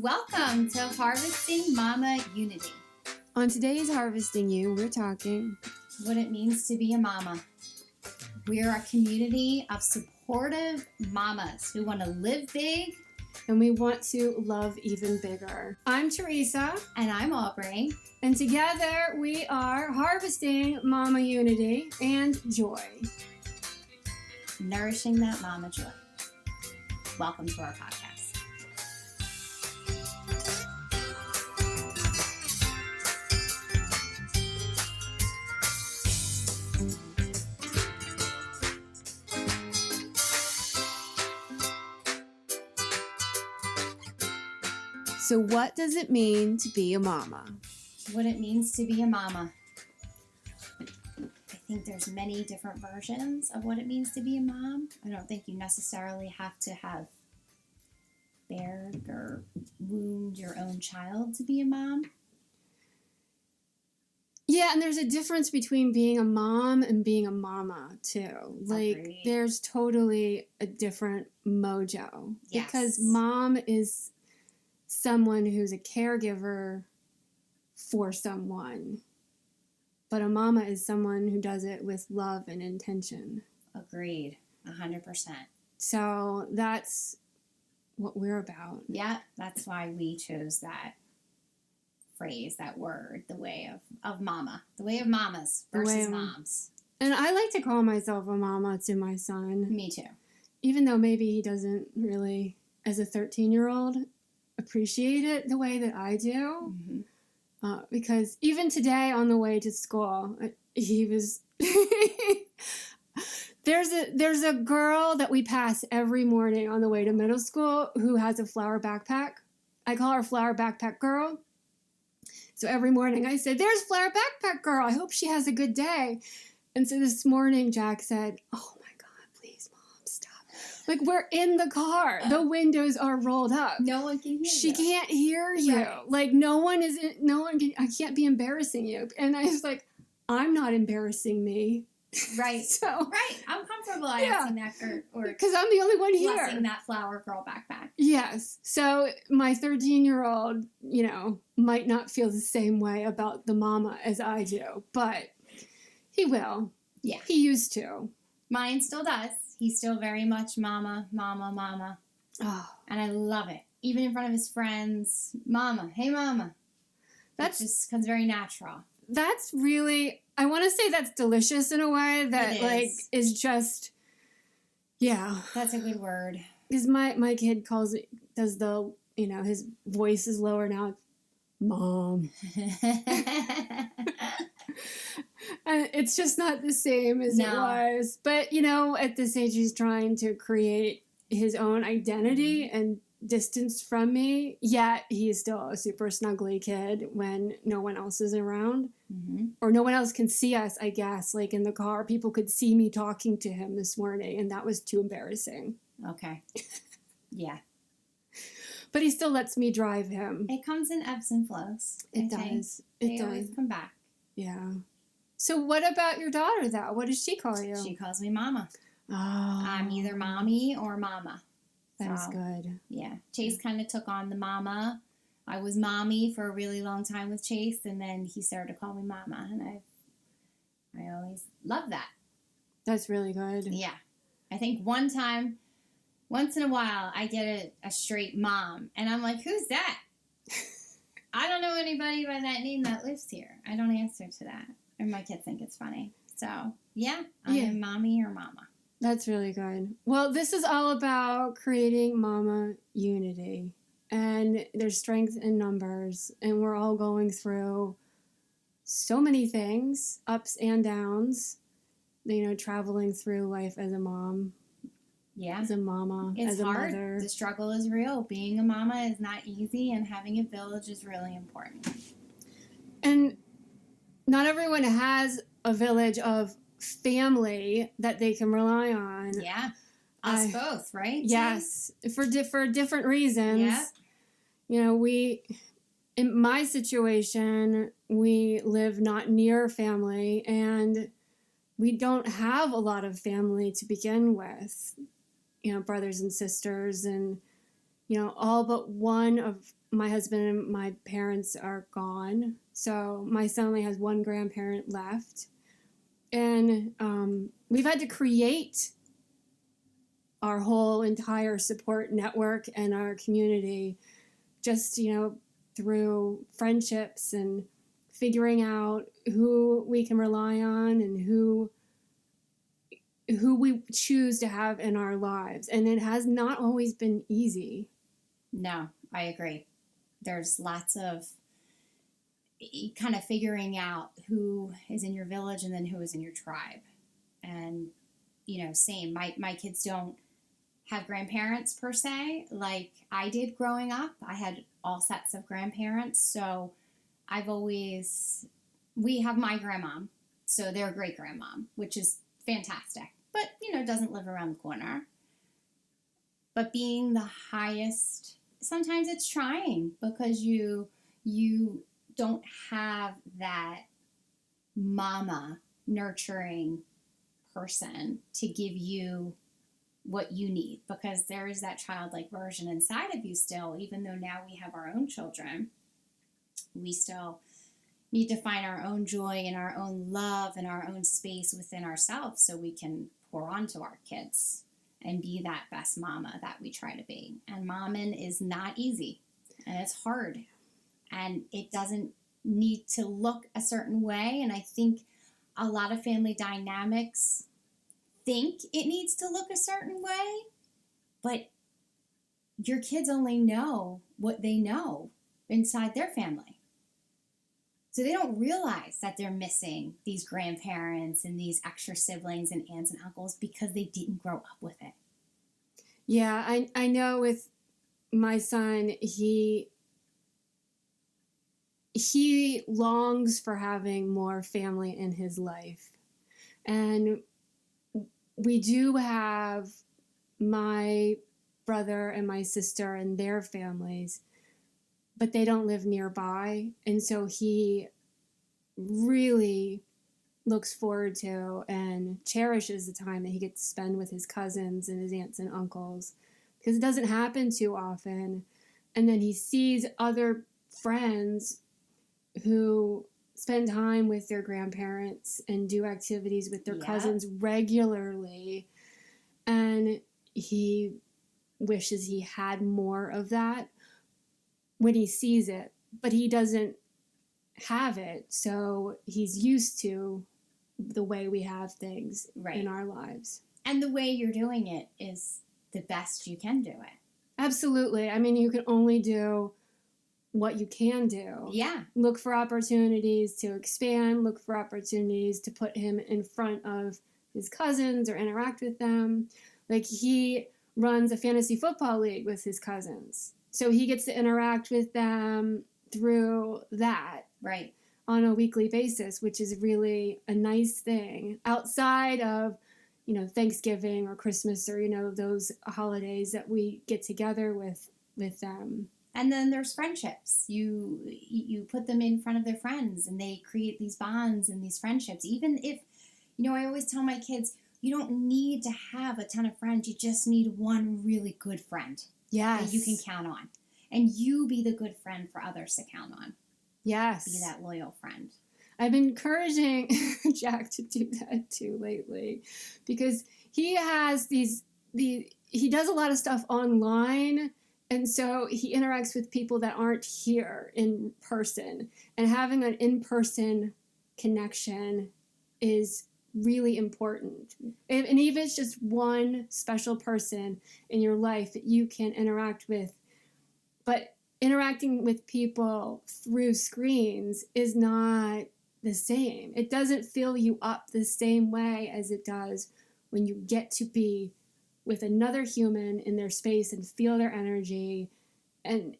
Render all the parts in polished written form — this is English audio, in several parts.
Welcome to Harvesting Mama Unity. On today's Harvesting You, we're talking what it means to be a mama. We're a community of supportive mamas who want to live big. And we want to love even bigger. I'm Teresa. And I'm Aubrey. And together we are harvesting Mama Unity and Joy. Nourishing that mama joy. Welcome to our podcast. So what does it mean to be a mama? What it means to be a mama. I think there's many different versions of what it means to be a mom. I don't think you necessarily have to have bared or wound your own child to be a mom. Yeah, and there's a difference between being a mom and being a mama, too. Like, Agreed. There's totally a different mojo. Yes. Because mom is someone who's a caregiver for someone. But a mama is someone who does it with love and intention. Agreed. 100%. So that's what we're about. Yeah, that's why we chose that phrase, that word, the way of mama. The way of mamas versus moms. And I like to call myself a mama to my son. Me too. Even though maybe he doesn't really, as a 13-year-old, appreciate it the way that I do. Mm-hmm. Because even today on the way to school, he was... There's a girl that we pass every morning on the way to middle school who has a flower backpack. I call her Flower Backpack Girl. So every morning I said, "There's Flower Backpack Girl. I hope she has a good day." And so this morning Jack said, "Oh my God, please, Mom, stop." Like, we're in the car. The windows are rolled up. No one can hear you. She can't hear you. Right. Like, I can't be embarrassing you. And I was like, I'm not embarrassing me. Right. So, right. I'm comfortable asking that or because I'm the only one here. blessing that flower girl backpack. Yes. So my 13-year-old, might not feel the same way about the mama as I do, but he will. Yeah. He used to. Mine still does. He's still very much mama, mama, mama. Oh. And I love it. Even in front of his friends, mama, hey mama. That just comes very natural. That's really, I want to say that's delicious in a way that, is just, yeah. That's a good word. Because my kid does the, his voice is lower now. Mom. And it's just not the same as it was. But, at this age, he's trying to create his own identity and distance from me. Yet he's still a super snuggly kid when no one else is around. Mm-hmm. Or no one else can see us, I guess. Like in the car, people could see me talking to him this morning, and that was too embarrassing. Okay. Yeah. But he still lets me drive him. It comes in ebbs and flows. It does. They always come back. Yeah. So what about your daughter, though? What does she call you? She calls me mama. Oh. I'm either mommy or mama. That is good. Yeah. Chase kind of took on the mama. I was mommy for a really long time with Chase, and then he started to call me mama, and I always loved that. That's really good. Yeah. I think one time, once in a while, I get a straight mom, and I'm like, who's that? I don't know anybody by that name that lives here. I don't answer to that. And my kids think it's funny. So, yeah, I'm mommy or mama. That's really good. Well, this is all about creating mama unity. And there's strength in numbers. And we're all going through so many things, ups and downs, traveling through life as a mom. Yeah. As a mama, it's as a hard. mother. The struggle is real. Being a mama is not easy, and having a village is really important. And not everyone has a village of family that they can rely on. Yeah. Us both, right? Yes. For different reasons. Yeah. In my situation, we live not near family, and we don't have a lot of family to begin with. Brothers and sisters, and all but one of my husband and my parents are gone. So my son only has one grandparent left. And we've had to create our whole entire support network and our community just, through friendships and figuring out who we can rely on and who we choose to have in our lives. And it has not always been easy. No, I agree. There's lots of kind of figuring out who is in your village and then who is in your tribe. And, same. My kids don't have grandparents per se like I did growing up. I had all sets of grandparents. So we have my grandmom, so their great grandmom, which is fantastic, but, doesn't live around the corner. But being the highest, sometimes it's trying because you don't have that mama nurturing person to give you what you need, because there is that childlike version inside of you still. Even though now we have our own children, we still need to find our own joy and our own love and our own space within ourselves so we can pour onto our kids and be that best mama that we try to be. And momming is not easy, and it's hard, and it doesn't need to look a certain way. And I think a lot of family dynamics think it needs to look a certain way, but your kids only know what they know inside their family. So they don't realize that they're missing these grandparents and these extra siblings and aunts and uncles because they didn't grow up with it. Yeah, I know with my son, he longs for having more family in his life. And we do have my brother and my sister and their families, but they don't live nearby. And so he really looks forward to and cherishes the time that he gets to spend with his cousins and his aunts and uncles, because it doesn't happen too often. And then he sees other friends who spend time with their grandparents and do activities with their cousins regularly. And he wishes he had more of that when he sees it, but he doesn't have it. So he's used to the way we have things in our lives. And the way you're doing it is the best you can do it. Absolutely. I mean, you can only do what you can do. Yeah. Look for opportunities to expand, look for opportunities to put him in front of his cousins or interact with them. Like, he runs a fantasy football league with his cousins. So he gets to interact with them through that. Right. On a weekly basis, which is really a nice thing outside of, Thanksgiving or Christmas or, those holidays that we get together with them. And then there's friendships. You put them in front of their friends and they create these bonds and these friendships. Even if, I always tell my kids, you don't need to have a ton of friends. You just need one really good friend. Yes. That you can count on. And you be the good friend for others to count on. Yes. Be that loyal friend. I've been encouraging Jack to do that too lately, because he has he does a lot of stuff online, and so he interacts with people that aren't here in person, and having an in-person connection is really important. And even if it's just one special person in your life that you can interact with, but interacting with people through screens is not the same. It doesn't fill you up the same way as it does when you get to be with another human in their space and feel their energy, and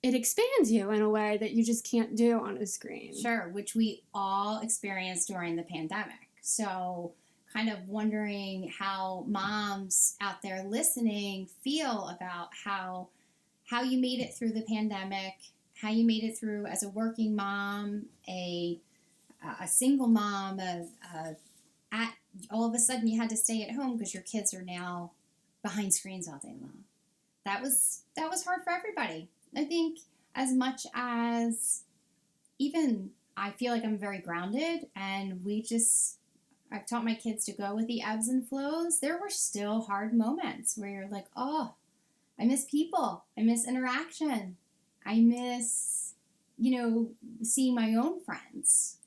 it expands you in a way that you just can't do on a screen. Sure, which we all experienced during the pandemic. So kind of wondering how moms out there listening feel about how you made it through the pandemic, how you made it through as a working mom, a single mom, all of a sudden you had to stay at home because your kids are now behind screens all day long. that was hard for everybody. I think as much as even I feel like I'm very grounded, and I've taught my kids to go with the ebbs and flows. There were still hard moments where you're like, oh, I miss people. I miss interaction. I miss, seeing my own friends.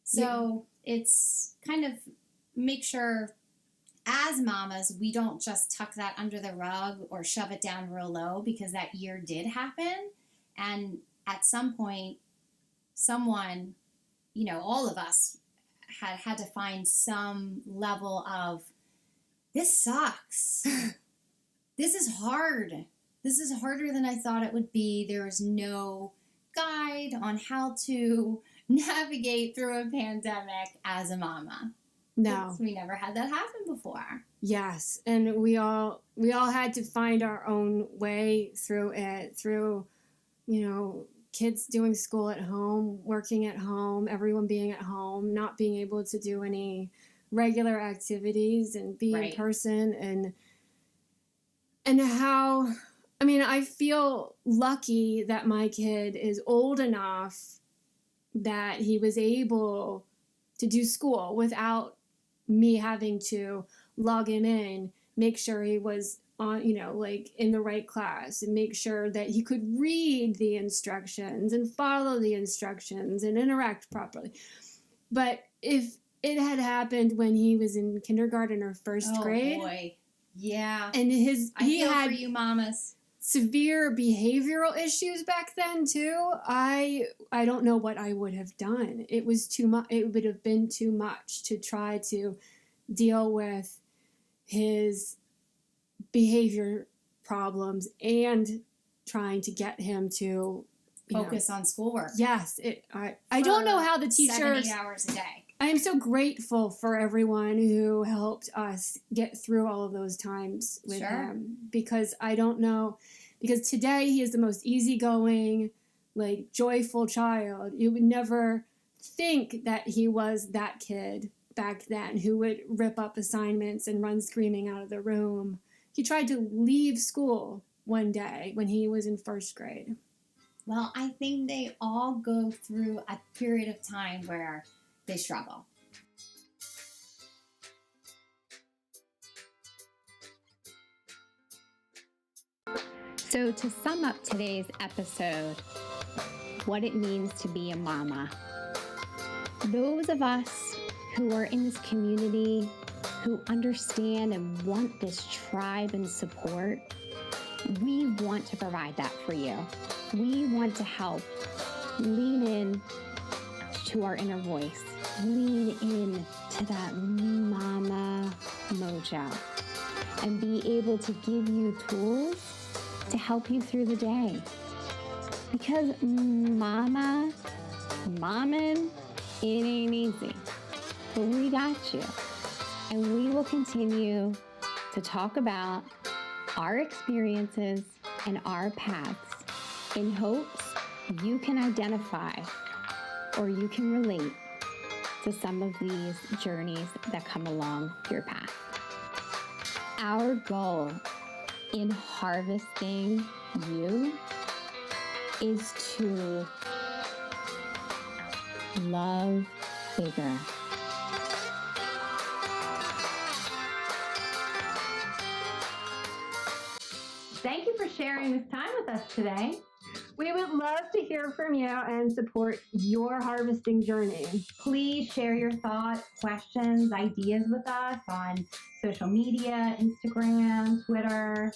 So it's kind of make sure as mamas, we don't just tuck that under the rug or shove it down real low, because that year did happen. And at some point, someone, all of us had to find some level of, this sucks. This is hard. This is harder than I thought it would be. There is no guide on how to navigate through a pandemic as a mama. No. We never had that happen before. Yes, and we all had to find our own way through it, through, kids doing school at home, working at home, everyone being at home, not being able to do any regular activities and be in person, and how, I feel lucky that my kid is old enough that he was able to do school without me having to log him in, make sure he was on, in the right class, and make sure that he could read the instructions and follow the instructions and interact properly. But if it had happened when he was in kindergarten or first grade, boy, yeah, and he feel had for you mamas. Severe behavioral issues back then too, I don't know what I would have done. It was too much. It would have been too much to try to deal with his behavior problems and trying to get him to focus on schoolwork. Yes, I don't know how the teachers 7-8 hours a day. I am so grateful for everyone who helped us get through all of those times with him, because I don't know, because today he is the most easygoing, joyful child. You would never think that he was that kid back then who would rip up assignments and run screaming out of the room. He tried to leave school one day when he was in first grade. Well, I think they all go through a period of time where they struggle. So to sum up today's episode, what it means to be a mama. Those of us who are in this community, who understand and want this tribe and support, we want to provide that for you. We want to help. Lean in to our inner voice. Lean in to that mama mojo, and be able to give you tools to help you through the day. Because momming, it ain't easy. But we got you. And we will continue to talk about our experiences and our paths in hopes you can identify or you can relate to some of these journeys that come along your path. Our goal in harvesting you is to love bigger. Thank you for sharing this time with us today. We would love to hear from you and support your harvesting journey. Please share your thoughts, questions, ideas with us on social media, Instagram, Twitter,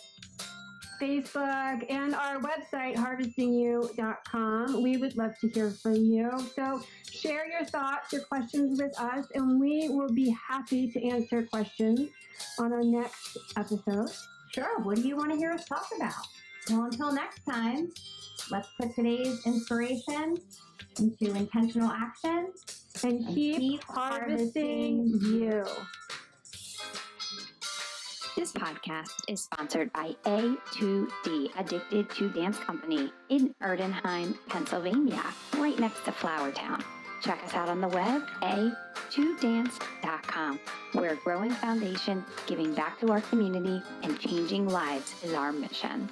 Facebook, and our website, harvestingyou.com. We would love to hear from you. So share your thoughts, your questions with us, and we will be happy to answer questions on our next episode. Sure, what do you want to hear us talk about? Well, until next time, let's put today's inspiration into intentional action and keep harvesting you. This podcast is sponsored by A2D, Addicted to Dance Company in Erdenheim, Pennsylvania, right next to Flowertown. Check us out on the web, 2dance.com. We're a growing foundation, giving back to our community and changing lives is our mission.